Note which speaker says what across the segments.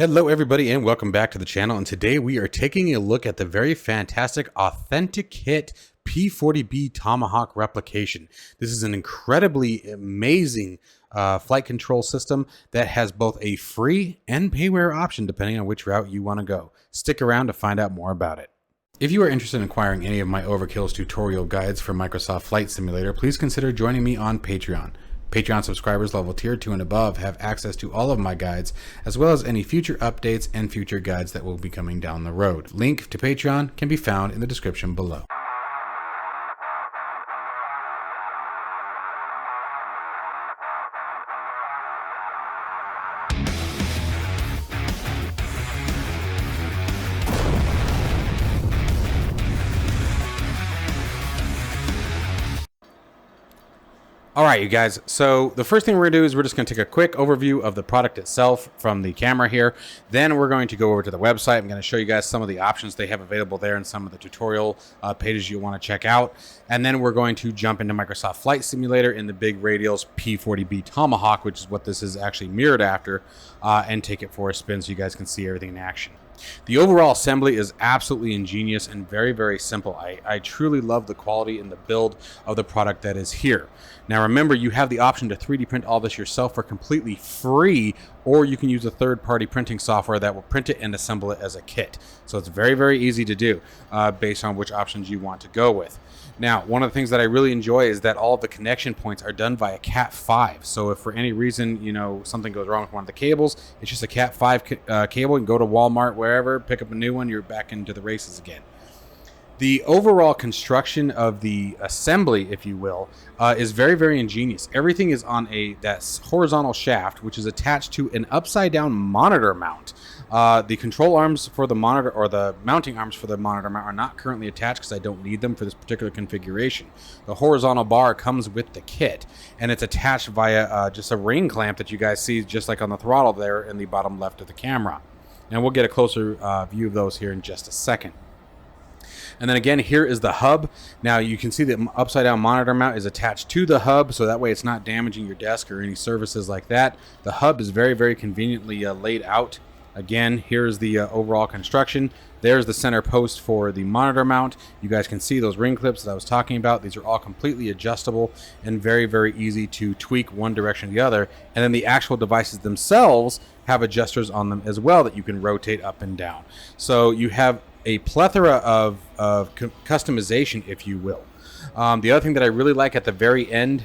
Speaker 1: Hello everybody and welcome back to the channel, and today we are taking a look at the very fantastic Authentikit P40B Tomahawk replication. This is an incredibly amazing flight control system that has both a free and payware option depending on which route you want to go. Stick around to find out more about it. If you are interested in acquiring any of my Overkill's tutorial guides for Microsoft Flight Simulator, please consider joining me on Patreon. Patreon subscribers level tier 2 and above have access to all of my guides, as well as any future updates and future guides that will be coming down the road. Link to Patreon can be found in the description below. All right, you guys, so the first thing we're gonna do is we're just gonna take a quick overview of the product itself from the camera here. Then we're going to go over to the website. I'm gonna show you guys some of the options they have available there and some of the tutorial pages you wanna check out. And then we're going to jump into Microsoft Flight Simulator in the big radials P40B Tomahawk, which is what this is actually mirrored after, and take it for a spin so you guys can see everything in action. The overall assembly is absolutely ingenious and very, very simple. I truly love the quality and the build of the product that is here. Now remember, you have the option to 3D print all this yourself for completely free, or you can use a third-party printing software that will print it and assemble it as a kit. So it's very, very easy to do based on which options you want to go with. Now, one of the things that I really enjoy is that all of the connection points are done via Cat5. So if for any reason, you know, something goes wrong with one of the cables, it's just a Cat5 cable. You can go to Walmart, wherever, pick up a new one, you're back into the races again. The overall construction of the assembly, if you will, is very, very ingenious. Everything is on that horizontal shaft, which is attached to an upside-down monitor mount. The control arms for the monitor, or the mounting arms for the monitor mount, are not currently attached because I don't need them for this particular configuration. The horizontal bar comes with the kit, and it's attached via just a ring clamp that you guys see just like on the throttle there in the bottom left of the camera. And we'll get a closer view of those here in just a second. And then again, here is the hub. Now you can see the upside down monitor mount is attached to the hub, so that way it's not damaging your desk or any surfaces like that. The hub is very, very conveniently laid out. Again, here's the overall construction. There's the center post for the monitor mount. You guys can see those ring clips that I was talking about. These are all completely adjustable and very, very easy to tweak one direction or the other. And then the actual devices themselves have adjusters on them as well that you can rotate up and down. So you have a plethora of customization, if you will. The other thing that I really like at the very end,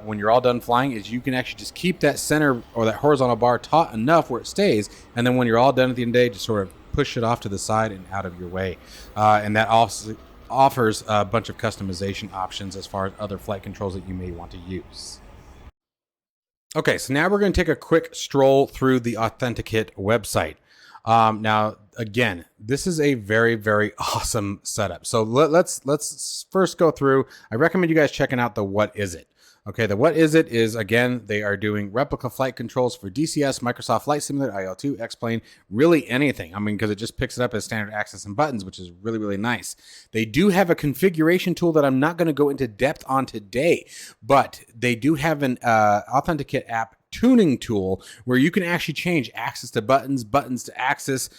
Speaker 1: when you're all done flying, is you can actually just keep that center or that horizontal bar taut enough where it stays, and then when you're all done at the end of the day, just sort of push it off to the side and out of your way. And that also offers a bunch of customization options as far as other flight controls that you may want to use. Okay, so now we're going to take a quick stroll through the Authentikit website. Now, again, this is a very, very awesome setup. So let's first go through. I recommend you guys checking out the What Is It. Okay, the What Is It is, again, they are doing replica flight controls for DCS, Microsoft Flight Simulator, IL2, X-Plane, really anything. I mean, because it just picks it up as standard access and buttons, which is really, really nice. They do have a configuration tool that I'm not going to go into depth on today, but they do have an Authentikit app tuning tool where you can actually change access to buttons, buttons to access,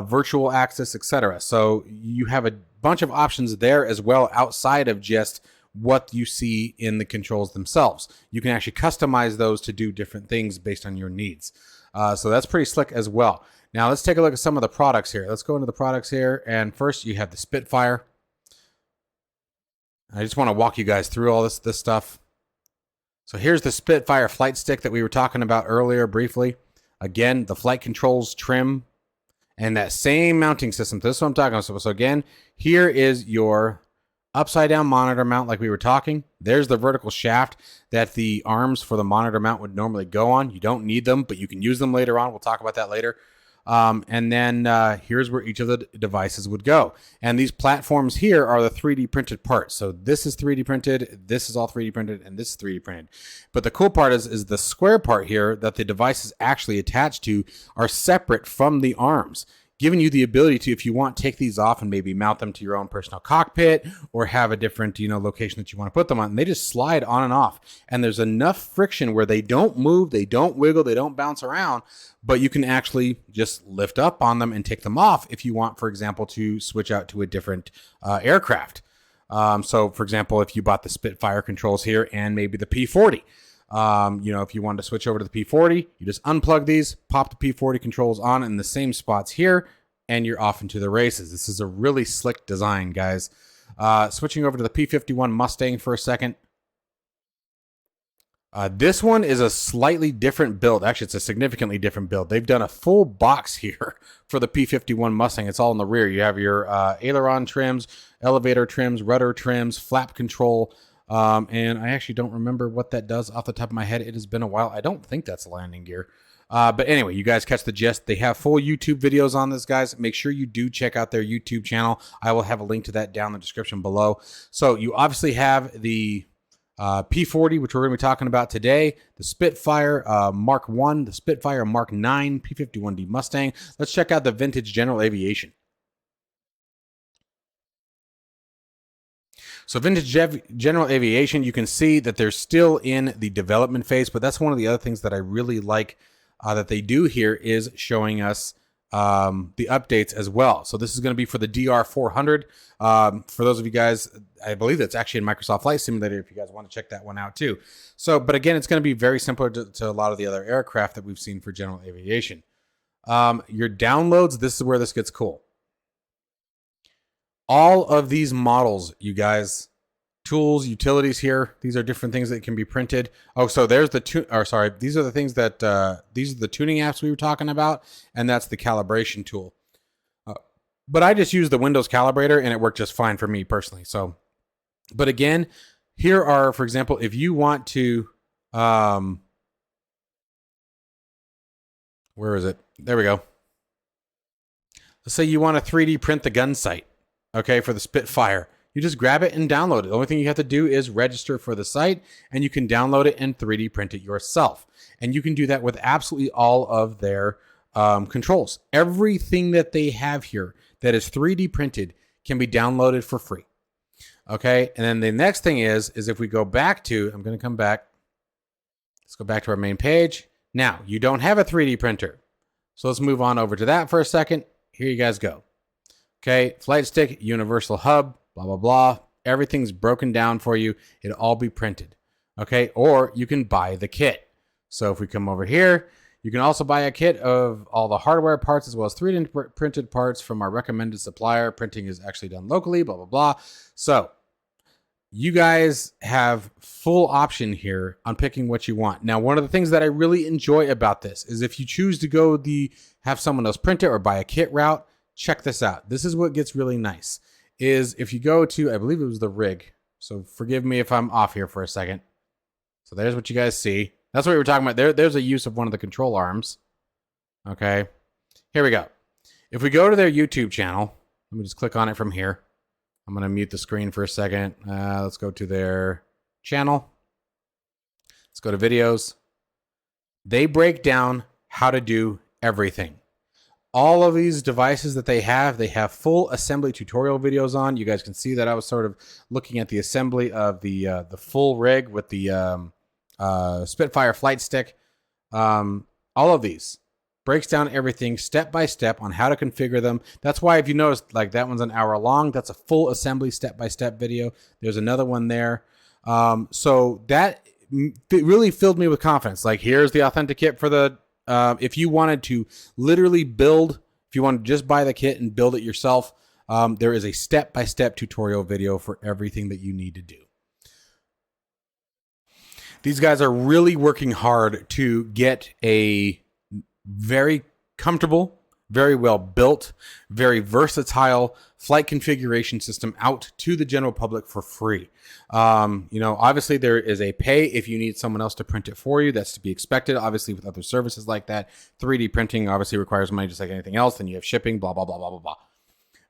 Speaker 1: virtual access, etc. So you have a bunch of options there as well outside of just what you see in the controls themselves. You can actually customize those to do different things based on your needs. So that's pretty slick as well. Now let's take a look at some of the products here. Let's go into the products here. And first you have the Spitfire. I just want to walk you guys through all this stuff. So here's the Spitfire flight stick that we were talking about earlier briefly. Again, the flight controls trim and that same mounting system. This is what I'm talking about. So again, here is your upside down monitor mount like we were talking. There's the vertical shaft that the arms for the monitor mount would normally go on. You don't need them, but you can use them later on. We'll talk about that later. And then here's where each of the devices would go. And these platforms here are the 3D printed parts. So this is 3D printed, this is all 3D printed, and this is 3D printed. But the cool part is the square part here that the devices actually attached to are separate from the arms. giving you the ability to, if you want, take these off and maybe mount them to your own personal cockpit or have a different, location that you want to put them on. And they just slide on and off. And there's enough friction where they don't move, they don't wiggle, they don't bounce around, but you can actually just lift up on them and take them off if you want, for example, to switch out to a different aircraft. So, for example, if you bought the Spitfire controls here and maybe the P40, if you wanted to switch over to the P40, you just unplug these, pop the P40 controls on in the same spots here, and you're off into the races. This is a really slick design, guys. Switching over to the P51 Mustang for a second. This one is a slightly different build. Actually, it's a significantly different build. They've done a full box here for the P51 Mustang. It's all in the rear. You have your aileron trims, elevator trims, rudder trims, flap control. And I actually don't remember what that does off the top of my head. It has been a while. I don't think that's landing gear. But anyway, you guys catch the gist. They have full YouTube videos on this, guys. Make sure you do check out their YouTube channel. I will have a link to that down in the description below. So you obviously have the P40, which we're going to be talking about today, the Spitfire Mark 1, the Spitfire Mark 9, P51D Mustang. Let's check out the vintage General Aviation. So vintage General Aviation, you can see that they're still in the development phase, but that's one of the other things that I really like that they do here is showing us the updates as well. So this is going to be for the DR400. For those of you guys, I believe that's actually in Microsoft Flight Simulator if you guys want to check that one out too. So, but again, it's going to be very similar to a lot of the other aircraft that we've seen for General Aviation. Your downloads, this is where this gets cool. All of these models, you guys, tools, utilities here, these are different things that can be printed. Oh, so there's the these are the things that these are the tuning apps we were talking about, and that's the calibration tool. But I just used the Windows calibrator and it worked just fine for me personally. So, but again, here are, for example, if you want to, where is it? There we go. Let's say you want to 3D print the gun sight. Okay, for the Spitfire, you just grab it and download it. The only thing you have to do is register for the site, and you can download it and 3D print it yourself. And you can do that with absolutely all of their controls. Everything that they have here that is 3D printed can be downloaded for free. Okay, and then the next thing is if we go back to, I'm going to come back. Let's go back to our main page. Now, you don't have a 3D printer. So let's move on over to that for a second. Here you guys go. Okay, flight stick, universal hub, blah, blah, blah. Everything's broken down for you. It'll all be printed. Okay, or you can buy the kit. So if we come over here, you can also buy a kit of all the hardware parts as well as 3D printed parts from our recommended supplier. Printing is actually done locally, blah, blah, blah. So you guys have full option here on picking what you want. Now, one of the things that I really enjoy about this is if you choose to go have someone else print it or buy a kit route, check this out. This is what gets really nice is if you go to, I believe it was the rig. So forgive me if I'm off here for a second. So there's what you guys see. That's what we were talking about. There's a use of one of the control arms. Okay. Here we go. If we go to their YouTube channel, let me just click on it from here. I'm going to mute the screen for a second. Let's go to their channel. Let's go to videos. They break down how to do everything. All of these devices that they have full assembly tutorial videos on. You guys can see that I was sort of looking at the assembly of the full rig with the Spitfire flight stick. All of these breaks down everything step by step on how to configure them. That's why if you notice, like that one's an hour long. That's a full assembly step-by-step video. There's another one there. So that really filled me with confidence. Like here's the Authentikit for the if you wanted to literally build, if you want to just buy the kit and build it yourself, there is a step-by-step tutorial video for everything that you need to do. These guys are really working hard to get a very comfortable, very well built, very versatile flight configuration system out to the general public for free. Obviously there is a pay if you need someone else to print it for you. That's to be expected. Obviously with other services like that, 3D printing obviously requires money just like anything else. Then you have shipping, blah, blah, blah, blah, blah, blah.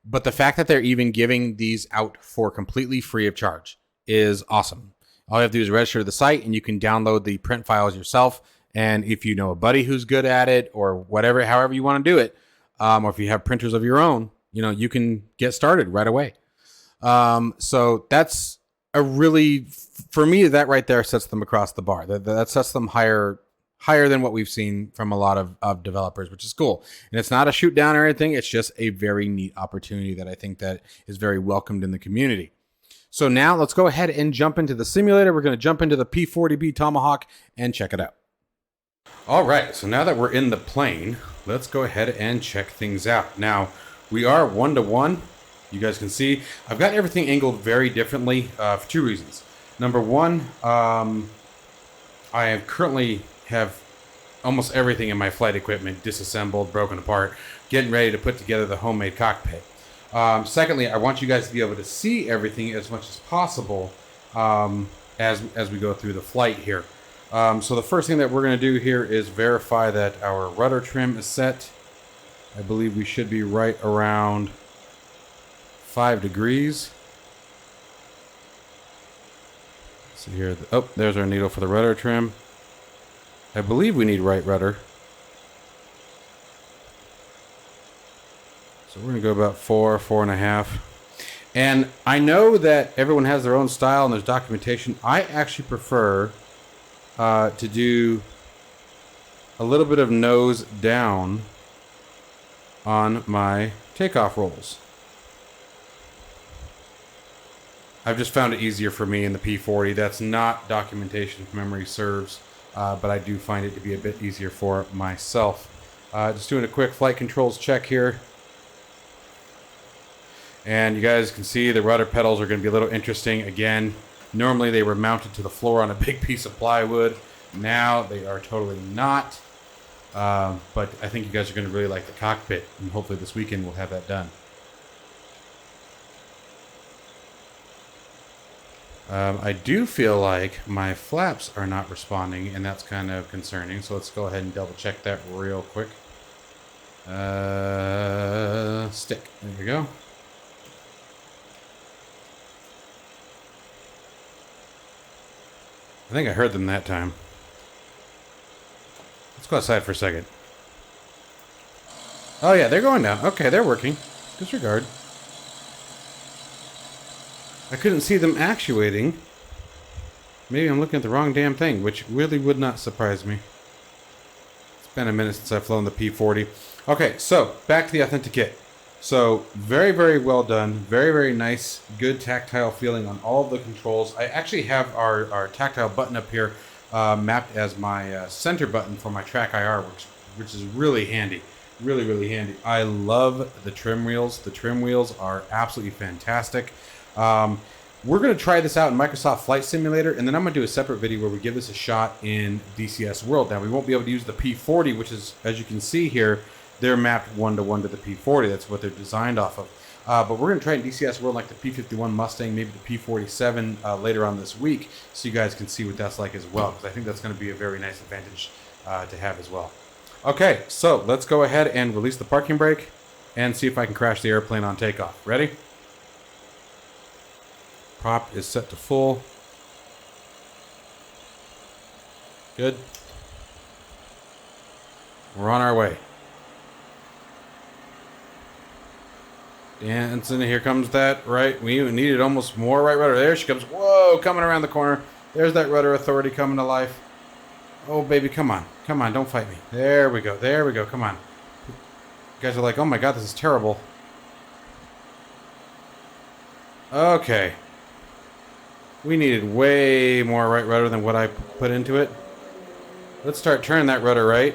Speaker 1: But the fact that they're even giving these out for completely free of charge is awesome. All you have to do is register to the site and you can download the print files yourself. And if you know a buddy who's good at it or whatever, however you want to do it, or if you have printers of your own, you know, you can get started right away. So that's a really, for me, that right there sets them across the bar. That sets them higher than what we've seen from a lot of developers, which is cool. And it's not a shoot down or anything. It's just a very neat opportunity that I think that is very welcomed in the community. So now let's go ahead and jump into the simulator. We're going to jump into the P40B Tomahawk and check it out. All right, so now that we're in the plane, let's go ahead and check things out. Now, we are 1-to-1. You guys can see I've got everything angled very differently for two reasons. Number one, I currently have almost everything in my flight equipment disassembled, broken apart, getting ready to put together the homemade cockpit. Secondly, I want you guys to be able to see everything as much as possible as we go through the flight here. So the first thing that we're going to do here is verify that our rudder trim is set. I believe we should be right around 5 degrees. So here, oh, there's our needle for the rudder trim. I believe we need right rudder. So we're going to go about 4.5. And I know that everyone has their own style and there's documentation. I actually prefer to do a little bit of nose down on my takeoff rolls. I've just found it easier for me in the P40. That's not documentation if memory serves, but I do find it to be a bit easier for myself. Just doing a quick flight controls check here. And you guys can see the rudder pedals are going to be a little interesting. Again, normally they were mounted to the floor on a big piece of plywood. Now they are totally not. But I think you guys are going to really like the cockpit, and hopefully this weekend we'll have that done. I do feel like my flaps are not responding, and that's kind of concerning. So let's go ahead and double check that real quick. Stick. There we go. I think I heard them that time. Let's go outside for a second. Oh yeah, they're going down. Okay, they're working. Disregard. I couldn't see them actuating. Maybe I'm looking at the wrong damn thing, which really would not surprise me. It's been a minute since I've flown the P40. Okay, so back to the Authentikit. So very, very well done. Very, very nice, good tactile feeling on all of the controls. I actually have our tactile button up here mapped as my center button for my track IR, which is really handy. Really, really handy. I love the trim wheels. The trim wheels are absolutely fantastic. We're going to try this out in Microsoft Flight Simulator, and then I'm going to do a separate video where we give this a shot in DCS World. Now, we won't be able to use the P40, which is, as you can see here, they're mapped 1-to-1 to the P40. That's what they're designed off of. But we're going to try in DCS World like the P51 Mustang, maybe the P47 later on this week, so you guys can see what that's like as well, because I think that's going to be a very nice advantage to have as well. Okay, so let's go ahead and release the parking brake and see if I can crash the airplane on takeoff. Ready? Prop is set to full. Good. We're on our way. Dancing, here comes that right. We needed almost more right rudder. There she comes. Whoa, coming around the corner. There's that rudder authority coming to life. Oh, baby, come on. Come on, don't fight me. There we go. There we go. Come on. You guys are like, oh my God, this is terrible. Okay. We needed way more right rudder than what I put into it. Let's start turning that rudder right.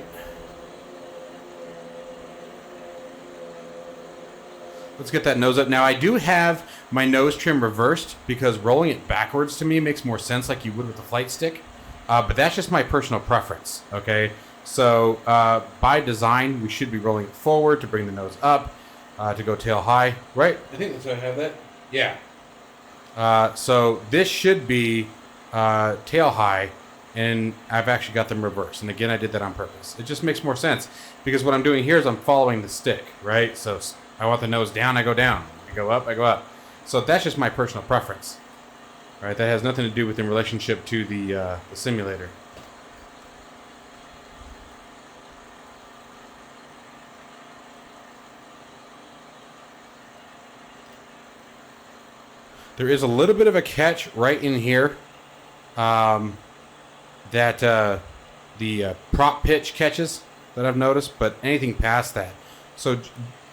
Speaker 1: Let's get that nose up. Now, I do have my nose trim reversed because rolling it backwards to me makes more sense like you would with the flight stick. But that's just my personal preference, okay? So, by design, we should be rolling it forward to bring the nose up, to go tail high, right? I think that's how I have that. Yeah. So this should be tail high, and I've actually got them reversed. And again, I did that on purpose. It just makes more sense because what I'm doing here is I'm following the stick, right? So I want the nose down, I go down. I go up, I go up. So that's just my personal preference. All right, that has nothing to do with in relationship to the simulator. There is a little bit of a catch right in here that the prop pitch catches that I've noticed, but anything past that. So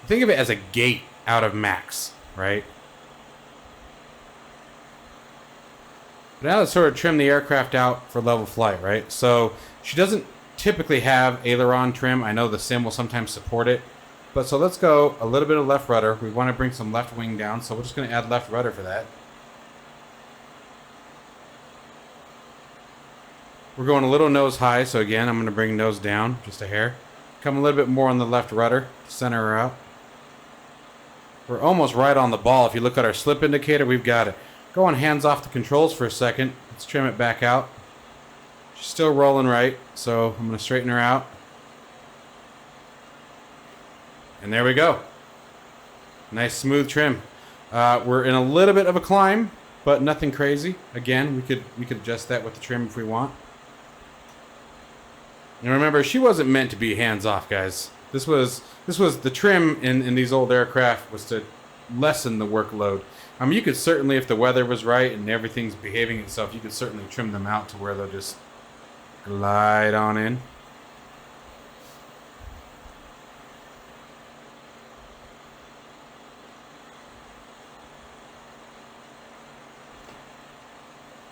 Speaker 1: think of it as a gate out of max, right? Now let's sort of trim the aircraft out for level flight, right? So she doesn't typically have aileron trim. I know the sim will sometimes support it. But so let's go a little bit of left rudder. We want to bring some left wing down, so we're just going to add left rudder for that. We're going a little nose high, so again, I'm going to bring nose down just a hair. Come a little bit more on the left rudder to center her out. We're almost right on the ball. If you look at our slip indicator, we've got it. Go on hands off the controls for a second. Let's trim it back out. She's still rolling right, so I'm going to straighten her out. And there we go. Nice smooth trim. We're in a little bit of a climb, but nothing crazy. Again, we could adjust that with the trim if we want. And remember, she wasn't meant to be hands off, guys. This was the trim in these old aircraft was to lessen the workload. I mean, you could certainly, if the weather was right and everything's behaving itself, you could certainly trim them out to where they'll just glide on in.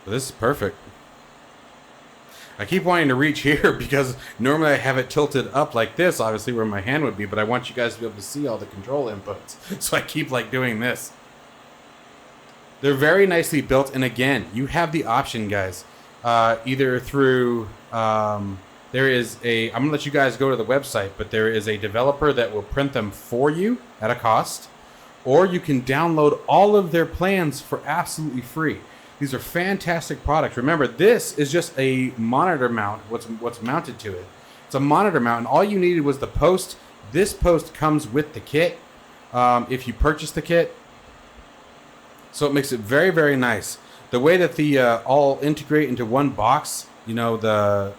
Speaker 1: But this is perfect. I keep wanting to reach here because normally I have it tilted up like this, obviously where my hand would be, but I want you guys to be able to see all the control inputs. So I keep like doing this. They're very nicely built, and again, you have the option, guys, either through, there is a, I'm gonna let you guys go to the website, but there is a developer that will print them for you at a cost, or you can download all of their plans for absolutely free. These are fantastic products. Remember, this is just a monitor mount, what's mounted to it. It's a monitor mount, and all you needed was the post. This post comes with the kit if you purchase the kit. So it makes it very, very nice. The way that the all integrate into one box, you know, the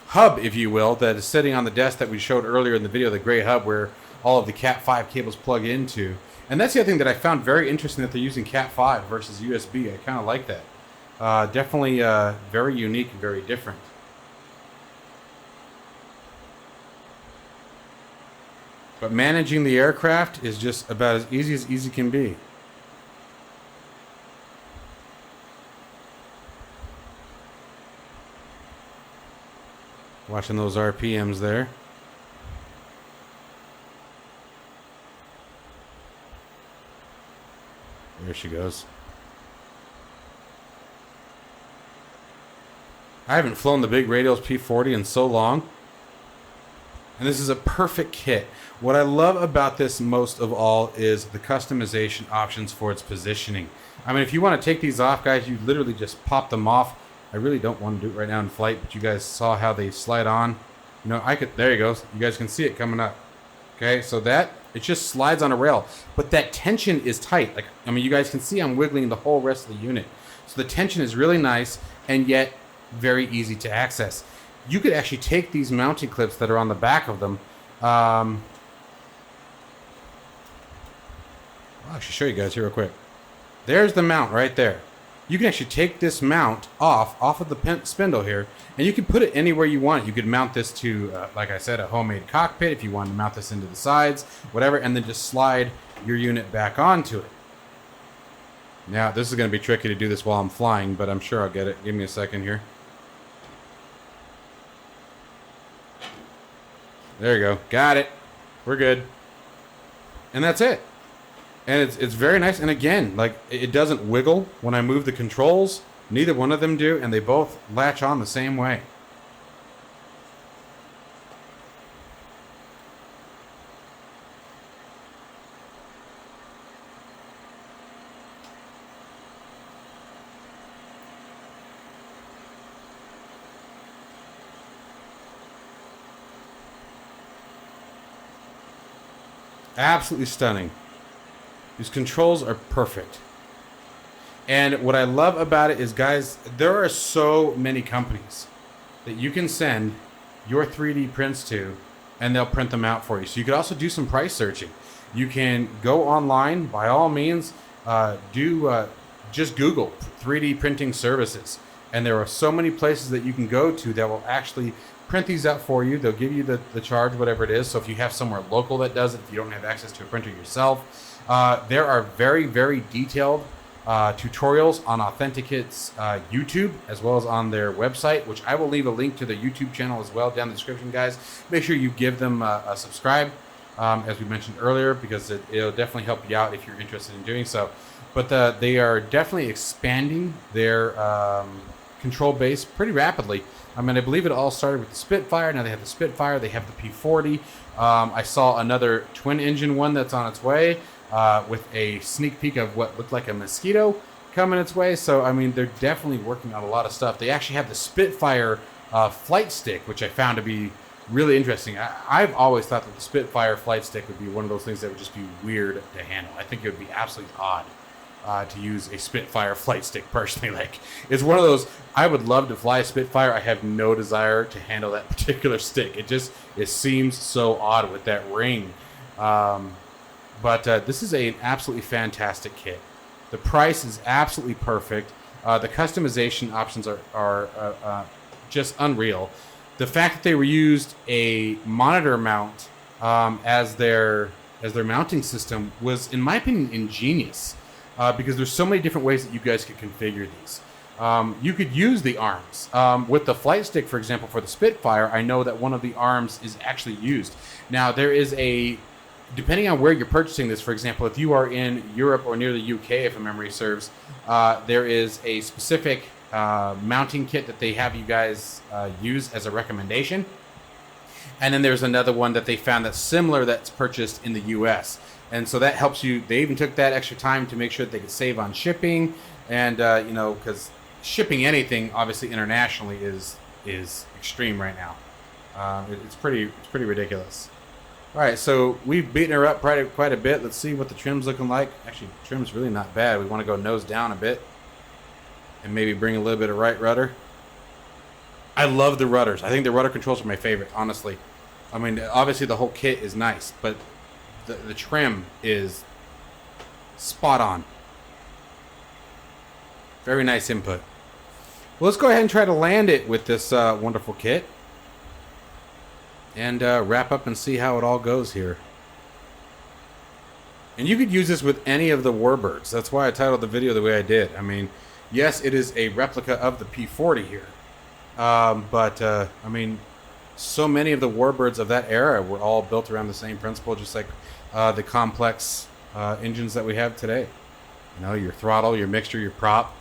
Speaker 1: hub, if you will, that is sitting on the desk that we showed earlier in the video, the gray hub where all of the Cat5 cables plug into. And that's the other thing that I found very interesting, that they're using Cat5 versus USB. I kind of like that. Definitely very unique and very different. But managing the aircraft is just about as easy can be. Watching those RPMs there. There she goes. I haven't flown the big Radials P40 in so long. And this is a perfect kit. What I love about this most of all is the customization options for its positioning. I mean, if you want to take these off, guys, you literally just pop them off. I really don't want to do it right now in flight, but you guys saw how they slide on. You know, I could, there you go. You guys can see it coming up. Okay, so that, it just slides on a rail. But that tension is tight. Like, I mean, you guys can see I'm wiggling the whole rest of the unit. So the tension is really nice and yet very easy to access. You could actually take these mounting clips that are on the back of them. I'll actually show you guys here real quick. There's the mount right there. You can actually take this mount off of the spindle here, and you can put it anywhere you want. You could mount this to, like I said, a homemade cockpit if you want to mount this into the sides, whatever, and then just slide your unit back onto it. Now, this is going to be tricky to do this while I'm flying, but I'm sure I'll get it. Give me a second here. There you go. Got it. We're good. And that's it. And it's very nice. And again, like, it doesn't wiggle when I move the controls. Neither one of them do. And they both latch on the same way. Absolutely stunning. These controls are perfect. And what I love about it is, guys, there are so many companies that you can send your 3D prints to, and they'll print them out for you. So you could also do some price searching. You can go online, by all means, just Google 3D printing services, and there are so many places that you can go to that will actually print these out for you. They'll give you the charge, whatever it is. So if you have somewhere local that does it, if you don't have access to a printer yourself, there are very, very detailed tutorials on Authentikit's YouTube, as well as on their website, which I will leave a link to the YouTube channel as well down in the description, guys. Make sure you give them a subscribe, as we mentioned earlier, because it'll definitely help you out if you're interested in doing so. But they are definitely expanding their control base pretty rapidly. I mean, I believe it all started with the Spitfire. Now they have the Spitfire. They have the P40. I saw another twin-engine one that's on its way, with a sneak peek of what looked like a Mosquito coming its way. So, I mean, they're definitely working on a lot of stuff. They actually have the Spitfire flight stick, which I found to be really interesting. I've always thought that the Spitfire flight stick would be one of those things that would just be weird to handle. I think it would be absolutely odd to use a Spitfire flight stick personally. Like, it's one of those, I would love to fly a Spitfire. I have no desire to handle that particular stick. It seems so odd with that ring. But this is an absolutely fantastic kit. The price is absolutely perfect. The customization options are just unreal. The fact that they reused a monitor mount as their mounting system was, in my opinion, ingenious. Because there's so many different ways that you guys could configure these. You could use the arms. With the flight stick, for example, for the Spitfire, I know that one of the arms is actually used. Now, there is depending on where you're purchasing this, for example, if you are in Europe or near the UK, if memory serves, there is a specific mounting kit that they have you guys use as a recommendation. And then there's another one that they found that's similar that's purchased in the US. And so that helps you. They even took that extra time to make sure that they could save on shipping. And, because shipping anything, obviously, internationally is extreme right now. It's pretty ridiculous. All right, so we've beaten her up quite a bit. Let's see what the trim's looking like. Actually, the trim's really not bad. We want to go nose down a bit and maybe bring a little bit of right rudder. I love the rudders. I think the rudder controls are my favorite, honestly. I mean, obviously the whole kit is nice, but the trim is spot on. Very nice input. Well, let's go ahead and try to land it with this wonderful kit. And wrap up and see how it all goes here. And you could use this with any of the Warbirds. That's why I titled the video the way I did. I mean, yes, it is a replica of the P40 here. I mean, so many of the Warbirds of that era were all built around the same principle, just like the complex engines that we have today. You know, your throttle, your mixture, your prop,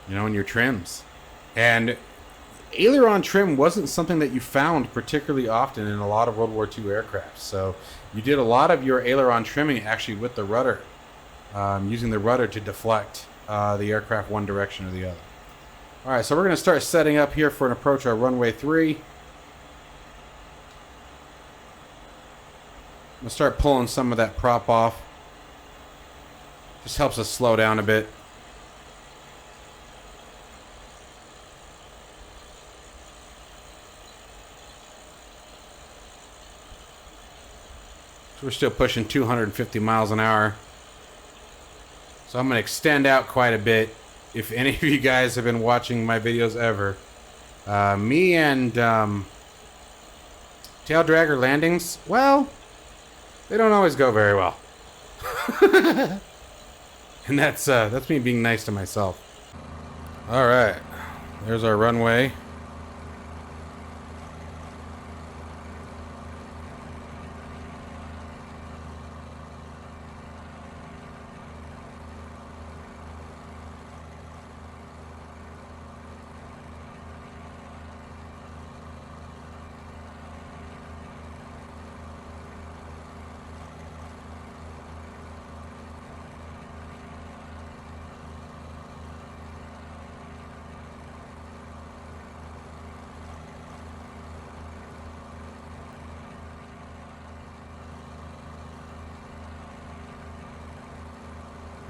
Speaker 1: and your trims. And aileron trim wasn't something that you found particularly often in a lot of World War II aircraft. So you did a lot of your aileron trimming actually with the rudder, using the rudder to deflect the aircraft one direction or the other. All right, so we're going to start setting up here for an approach our runway 3. I'm going to start pulling some of that prop off. Just helps us slow down a bit. So we're still pushing 250 miles an hour. So I'm going to extend out quite a bit. If any of you guys have been watching my videos ever, me and tail dragger landings, well, they don't always go very well. And that's me being nice to myself. All right, there's our runway.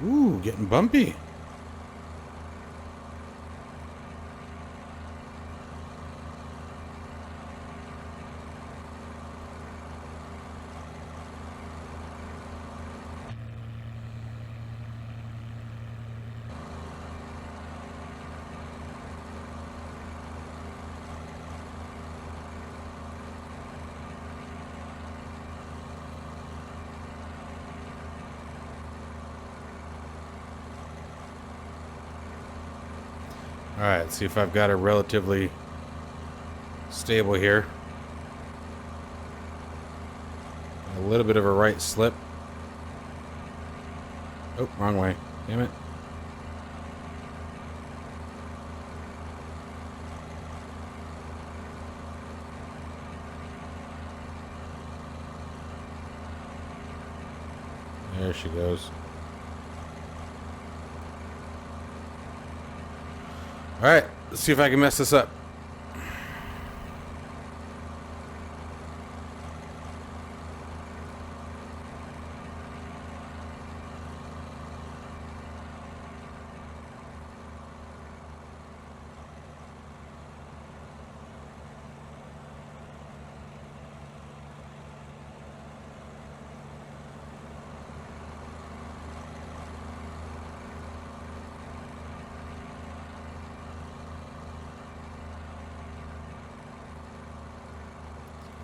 Speaker 1: Ooh, getting bumpy. All right, let's see if I've got it relatively stable here. A little bit of a right slip. Oh, wrong way. Damn it. There she goes. All right, let's see if I can mess this up.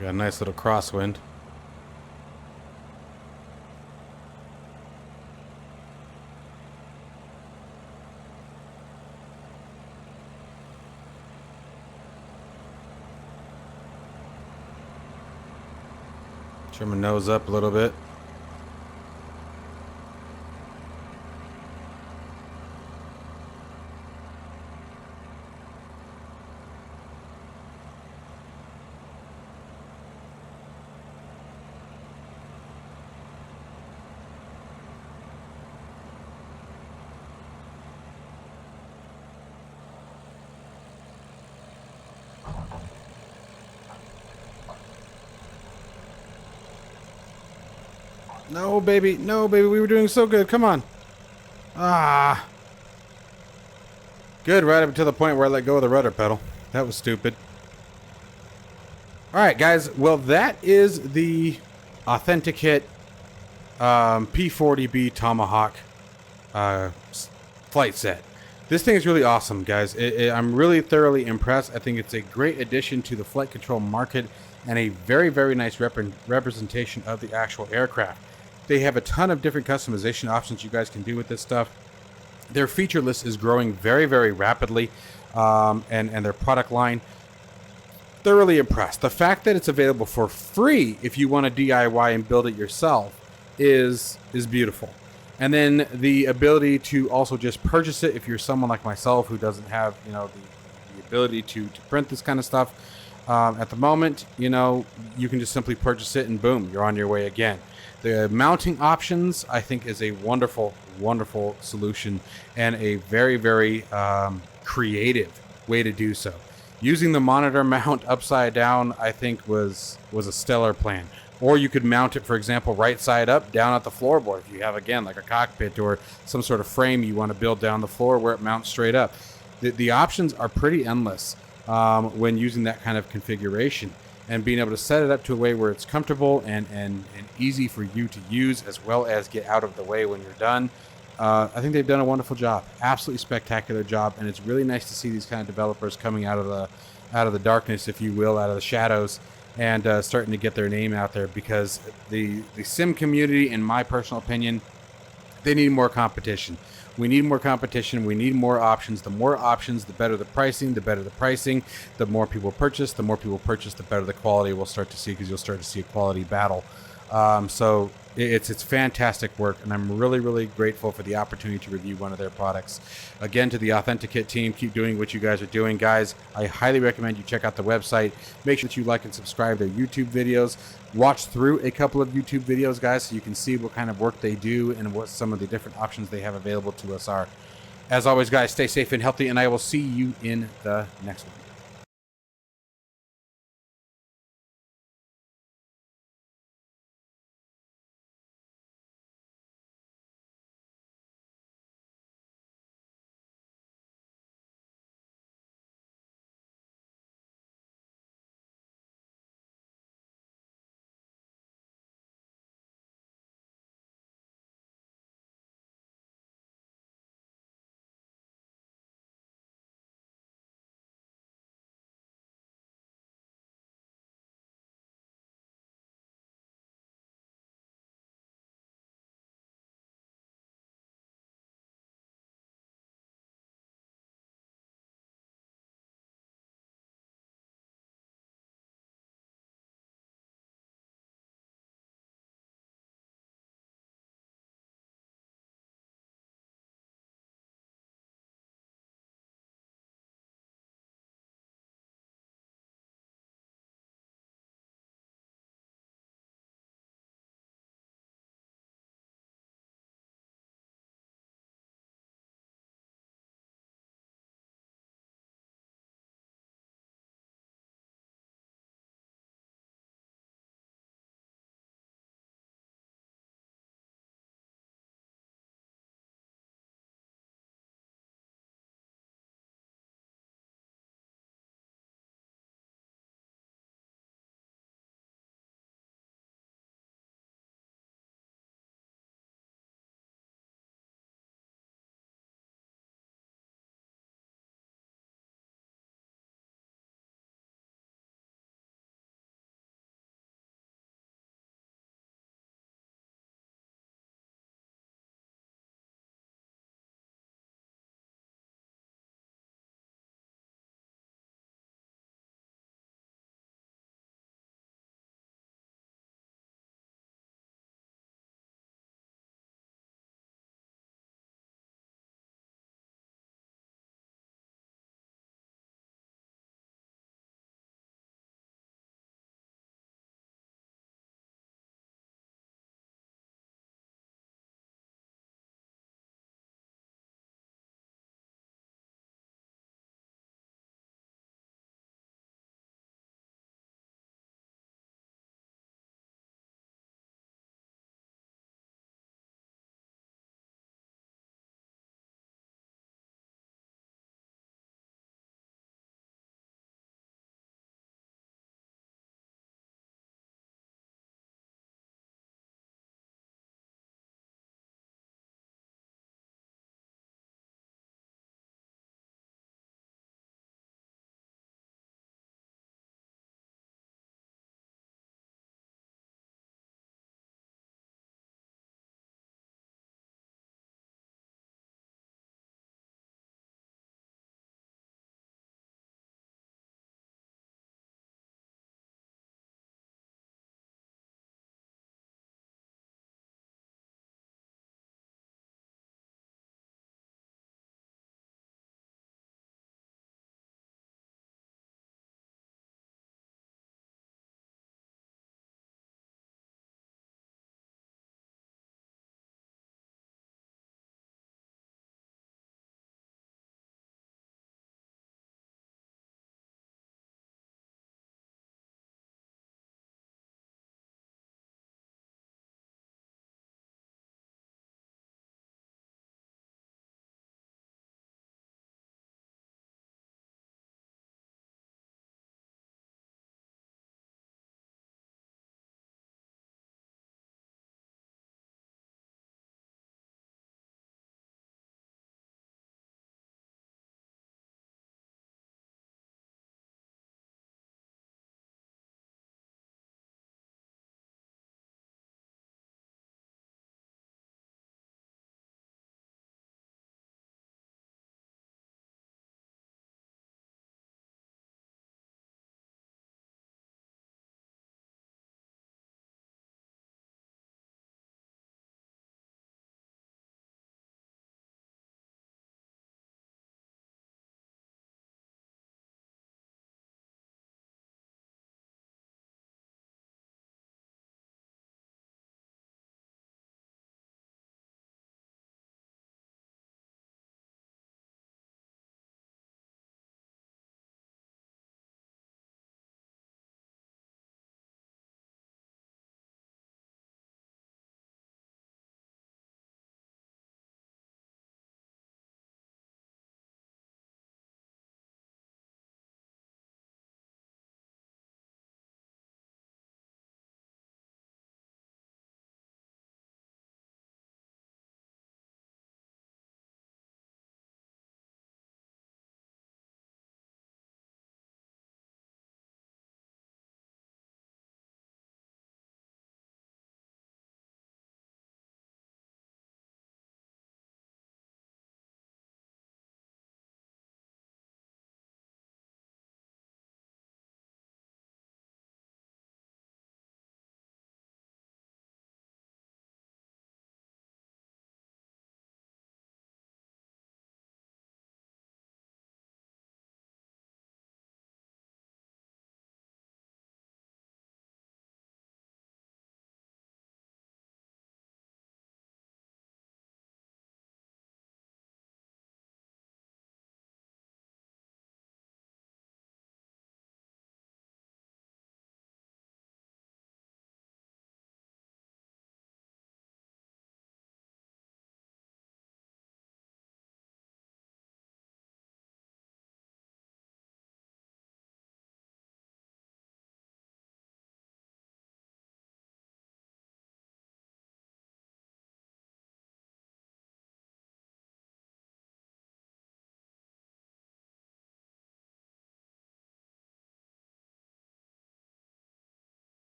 Speaker 1: Got a nice little crosswind. Trim my nose up a little bit. No, baby. No, baby. We were doing so good. Come on. Ah. Good, right up until the point where I let go of the rudder pedal. That was stupid. All right, guys. Well, that is the Authentikit P40B Tomahawk flight set. This thing is really awesome, guys. I'm really thoroughly impressed. I think it's a great addition to the flight control market and a very, very nice representation of the actual aircraft. They have a ton of different customization options you guys can do with this stuff. Their feature list is growing very, very rapidly, and their product line, thoroughly impressed. The fact that it's available for free if you want to DIY and build it yourself is beautiful. And then the ability to also just purchase it if you're someone like myself who doesn't have, you know, the ability to print this kind of stuff. At the moment, you know, you can just simply purchase it and boom, you're on your way again. The mounting options, I think, is a wonderful, wonderful solution and a very, very creative way to do so. Using the monitor mount upside down, I think, was a stellar plan. Or you could mount it, for example, right side up, down at the floorboard. If you have, again, like a cockpit or some sort of frame you want to build down the floor where it mounts straight up. The options are pretty endless when using that kind of configuration. And being able to set it up to a way where it's comfortable and easy for you to use, as well as get out of the way when you're done. I think they've done a wonderful job, absolutely spectacular job, and it's really nice to see these kind of developers coming out of the darkness, if you will, out of the shadows, and starting to get their name out there, because the sim community, in my personal opinion, they need more competition. We need more competition. We need more options. The more options, the better the pricing. The better the pricing, the more people purchase. The more people purchase, the better the quality we'll start to see, because you'll start to see a quality battle. So it's fantastic work, and I'm really, really grateful for the opportunity to review one of their products. Again, to the Authentikit team, keep doing what you guys are doing, guys. I highly recommend you check out the website. Make sure that you like and subscribe to their YouTube videos. Watch through a couple of YouTube videos, guys, so you can see what kind of work they do and what some of the different options they have available to us are. As always, guys, stay safe and healthy, and I will see you in the next one.